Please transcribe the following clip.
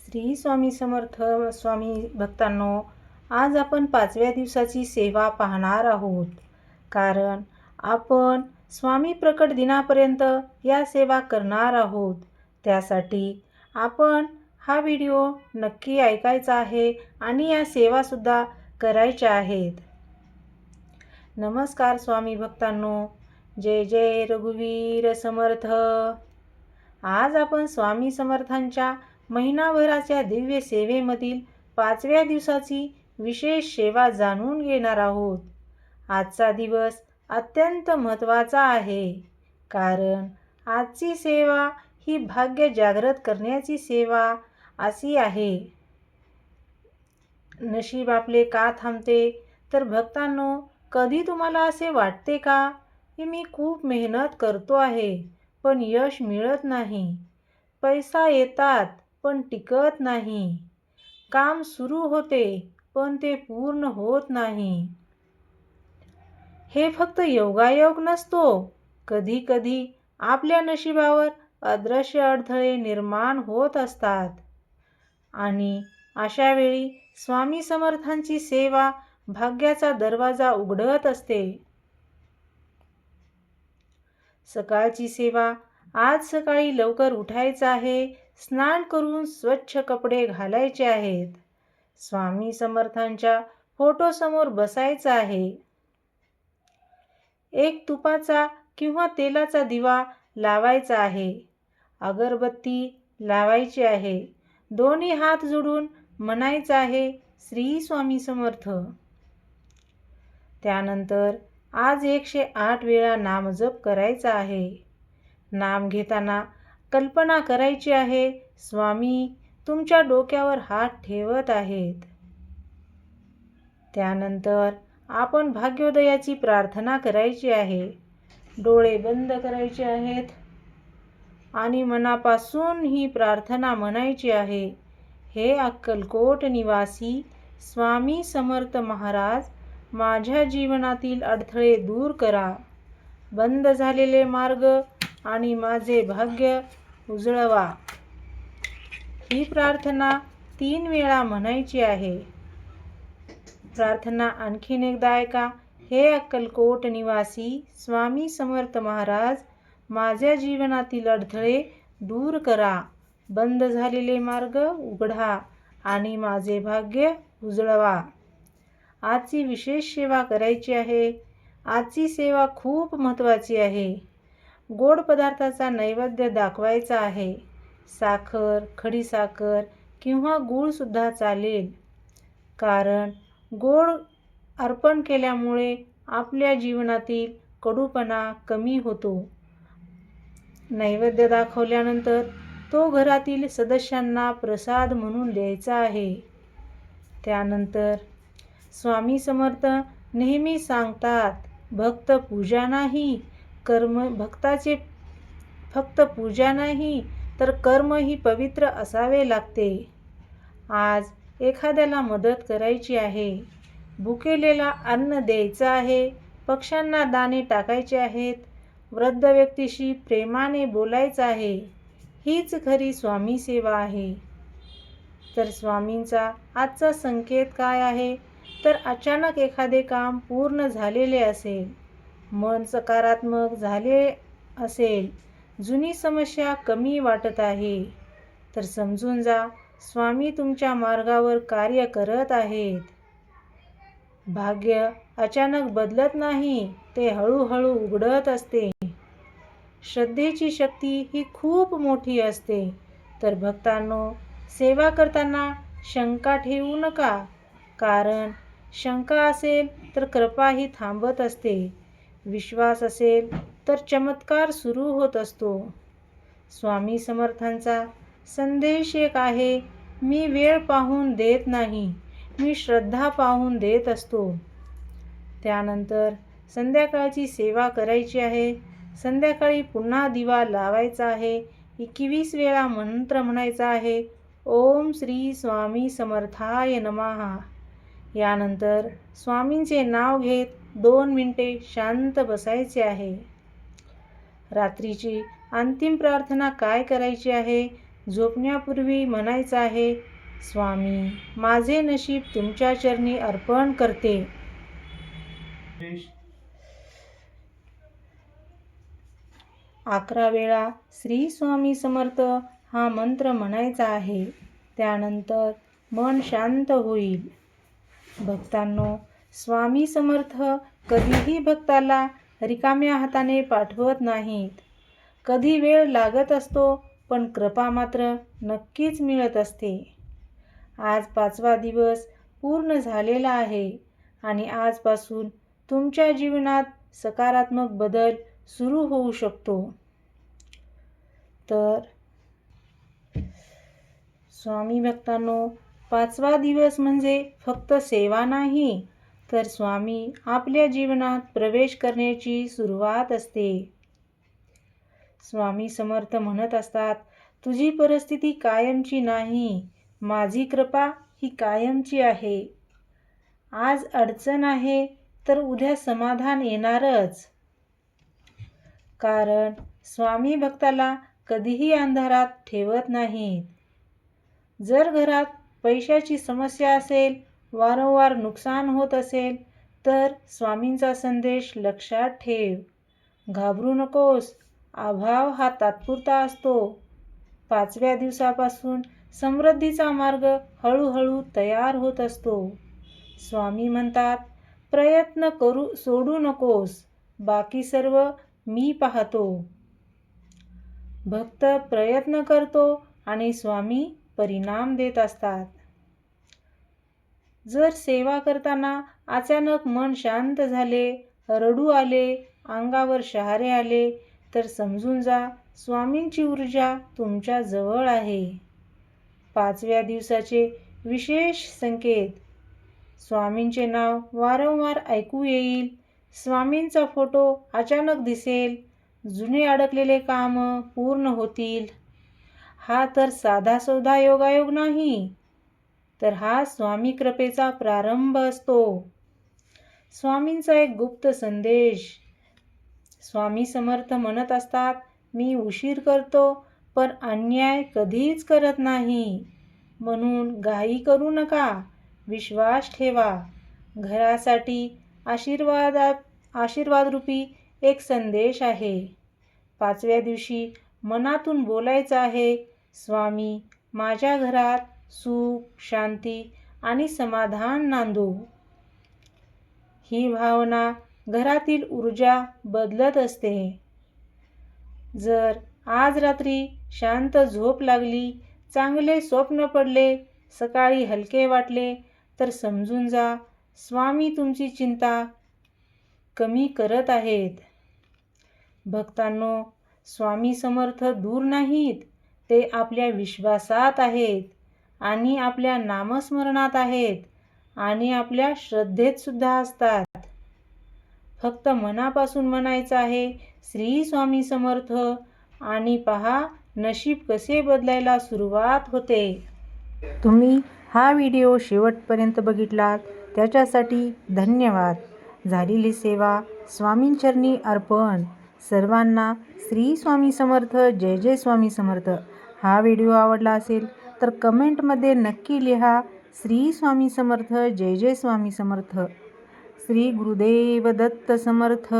श्री स्वामी समर्थ स्वामी भक्तांनो, आज आपण 5व्या दिवसाची सेवा पाहणार आहोत. कारण आपण स्वामी प्रकट दिनापर्यंत या सेवा करणार आहोत. त्यासाठी आपण हा व्हिडिओ नक्की ऐकायचा आहे आणि या सेवासुद्धा करायच्या आहेत. नमस्कार स्वामी भक्तांनो, जय जय रघुवीर समर्थ. आज आपण स्वामी समर्थांच्या महिनाभराच्या दिव्य सेवेमधील 5व्या दिवसाची विशेष सेवा जाणून घेणार आहोत. आजचा दिवस अत्यंत महत्त्वाचा आहे, कारण आजची सेवा ही भाग्य जागृत करण्याची सेवा अशी आहे. नशीब आपले का थांबते? तर भक्तांनो, कधी तुम्हाला असे वाटते का की मी खूप मेहनत करतो आहे पण यश मिळत नाही? पैसा येतात पण टिकत नाही. काम सुरू होते पण ते पूर्ण होत नाही. हे फक्त योगायोग नसतो. कधी कधी आपल्या नशिबावर अदृश्य अडथळे निर्माण होत असतात आणि अशा वेळी स्वामी समर्थांची सेवा भाग्याचा दरवाजा उघडत असते. सकाळची सेवा. आज सकाळी लवकर उठायचं आहे. स्नान करून स्वच्छ कपडे घालायचे आहेत. स्वामी समर्थांच्या फोटोसमोर बसायचं आहे. एक तुपाचा किंवा तेलाचा दिवा लावायचा आहे. अगरबत्ती लावायची आहे. दोन्ही हात जोडून म्हणायचं आहे, श्री स्वामी समर्थ. त्यानंतर आज 108 वेळा नामजप करायचा आहे. नाम घेताना कल्पना करायची आहे, स्वामी तुमच्या डोक्यावर हात ठेवत आहेत. त्यानंतर आपण भाग्योदयाची प्रार्थना करायची आहे. डोळे बंद करायचे आहेत आणि मनापासून ही प्रार्थना म्हणायची आहे, हे अक्कलकोट निवासी स्वामी समर्थ महाराज, माझ्या जीवनातील अडथळे दूर करा. बंद झालेले मार्ग आणि माझे भाग्य उजळवा. ही प्रार्थना 3 वेळा म्हणायची आहे. प्रार्थना आणखीन एकदा ऐका. हे अक्कलकोट निवासी स्वामी समर्थ महाराज, माझ्या जीवनातील अडथळे दूर करा. बंद झालेले मार्ग उघडा आणि माझे भाग्य उजळवा. आजची विशेष सेवा करायची आहे. आजची सेवा खूप महत्त्वाची आहे. गोड पदार्थाचा नैवेद्य दाखवायचा आहे. साखर, खडीसाखर किंवा गूळसुद्धा चालेल, कारण गोड अर्पण केल्यामुळे आपल्या जीवनातील कडूपणा कमी होतो. नैवेद्य दाखवल्यानंतर तो घरातील सदस्यांना प्रसाद म्हणून द्यायचा आहे. त्यानंतर स्वामी समर्थ नेहमी सांगतात, भक्त पूजा नाही भक्ताचे फक्त पूजा नाही तर कर्मही पवित्र असावे लागते. आज एखाद्याला मदत करायची आहे. भुकेलेला अन्न द्यायचं आहे. पक्ष्यांना दाणे टाकायचे आहेत. वृद्ध व्यक्तीशी प्रेमाने बोलायचं आहे. हीच खरी स्वामी सेवा आहे. तर स्वामींचा आजचा संकेत काय आहे? तर अचानक एखादे काम पूर्ण झालेले असेल, मन सकारात्मक झाले असेल, जुनी समस्या कमी वाटत आहे, तर समजून जा, स्वामी तुमच्या मार्गावर कार्य करत आहेत. भाग्य अचानक बदलत नाही, ते हळूहळू उघडत असते. श्रद्धेची शक्ती ही खूप मोठी असते. तर भक्तांनो, सेवा करताना शंका ठेवू नका, कारण शंका असेल तर कृपाही थांबत असते. विश्वास असेल तर चमत्कार सुरू होत असतो. स्वामी समर्थांचा संदेश एक आहे, मी वेळ पाहून देत नाही, मी श्रद्धा पाहून देत असतो. त्यानंतर संध्याकाळची सेवा करायची आहे. संध्याकाळी पुन्हा दिवा लावायचा आहे. 21 वेळा मंत्र म्हणायचा आहे, ओम श्री स्वामी समर्थाय नमः. यानंतर स्वामींचे नाव घेत 2 मिनिटे शांत बसायचे आहे. रात्रीची अंतिम प्रार्थना काय करायची आहे? झोपण्यापूर्वी म्हणायचं आहे, स्वामी माझे नशीब तुमच्या चरणी अर्पण करते. 11 वेळा श्री स्वामी समर्थ हा मंत्र म्हणायचा आहे. त्यानंतर मन शांत होईल. भक्तांनो, स्वामी समर्थ कधीही भक्ताला रिकाम्या हाताने पाठवत नाहीत. कधी वेळ लागत असतो, पण कृपा मात्र नक्कीच मिळत असते. आज 5वा दिवस पूर्ण झालेला आहे आणि आजपासून तुमच्या जीवनात सकारात्मक बदल सुरू होऊ शकतो. तर स्वामी भक्तांनो, 5वा दिवस म्हणजे फक्त सेवा नाही, तर स्वामी आपल्या जीवनात प्रवेश करण्याची सुरुवात असते. स्वामी समर्थ म्हणत असतात, तुझी परिस्थिती कायमची नाही, माझी कृपा ही कायमची आहे. आज अडचण आहे, तर उद्या समाधान येणारच. कारण स्वामी भक्ताला कधीही अंधारात ठेवत नाहीत. जर घरात पैशाची समस्या असेल, वारंवार नुकसान होत असेल, तर स्वामींचा संदेश लक्षात ठेव. घाबरू नकोस, अभाव हा तात्पुरता असतो. 5व्या दिवसापासून समृद्धीचा मार्ग हळूहळू तयार होत असतो. स्वामी म्हणतात, प्रयत्न सोडू नकोस, बाकी सर्व मी पाहतो. भक्त प्रयत्न करतो आणि स्वामी परिणाम देत असतात. जर सेवा करताना अचानक मन शांत झाले, रडू आले, अंगावर शहारे आले, तर समजून जा स्वामींची ऊर्जा तुमच्या जवळ आहे. 5व्या दिवसाचे विशेष संकेत. स्वामींचे नाव वारंवार ऐकू येईल, स्वामींचा फोटो अचानक दिसेल, जुने अडकलेले काम पूर्ण होतील. हा तर साधा योगायोग नाही, तर हा स्वामी कृपेचा प्रारंभ असतो. स्वामींचा एक गुप्त संदेश. स्वामी समर्थ म्हणत असतात, मी उशीर करतो, पण अन्याय कधीच करत नाही. म्हणून घाई करू नका, विश्वास ठेवा. घरासाठी आशीर्वादरूपी एक संदेश आहे. 5व्या दिवशी मनातून बोलायचं आहे, स्वामी माझ्या घरात सुख, शांती आणि समाधान नांदो. ही भावना घरातील ऊर्जा बदलत असते. जर आज रात्री शांत झोप लागली, चांगले स्वप्न पडले, सकाळी हलके वाटले, तर समजून जा स्वामी तुमची चिंता कमी करत आहेत. भक्तांनो, स्वामी समर्थ दूर नाहीत, ते आपल्या विश्वासात आहेत आणि आपल्या नामस्मरणात आहेत आणि आपल्या श्रद्धेत सुद्धा असतात. फक्त मनापासून म्हणायचं आहे, श्री स्वामी समर्थ, आणि पहा नशीब कसे बदलायला सुरुवात होते. तुम्ही हा व्हिडिओ शेवटपर्यंत बघितलात त्याच्यासाठी धन्यवाद. झालेली सेवा स्वामींचरणी अर्पण. सर्वांना श्री स्वामी समर्थ. जय जय स्वामी समर्थ. हा व्हिडिओ आवडला असेल तर कमेंटमध्ये नक्की लिहा, श्री स्वामी समर्थ. जय जय स्वामी समर्थ. श्री गुरुदेव दत्त समर्थ.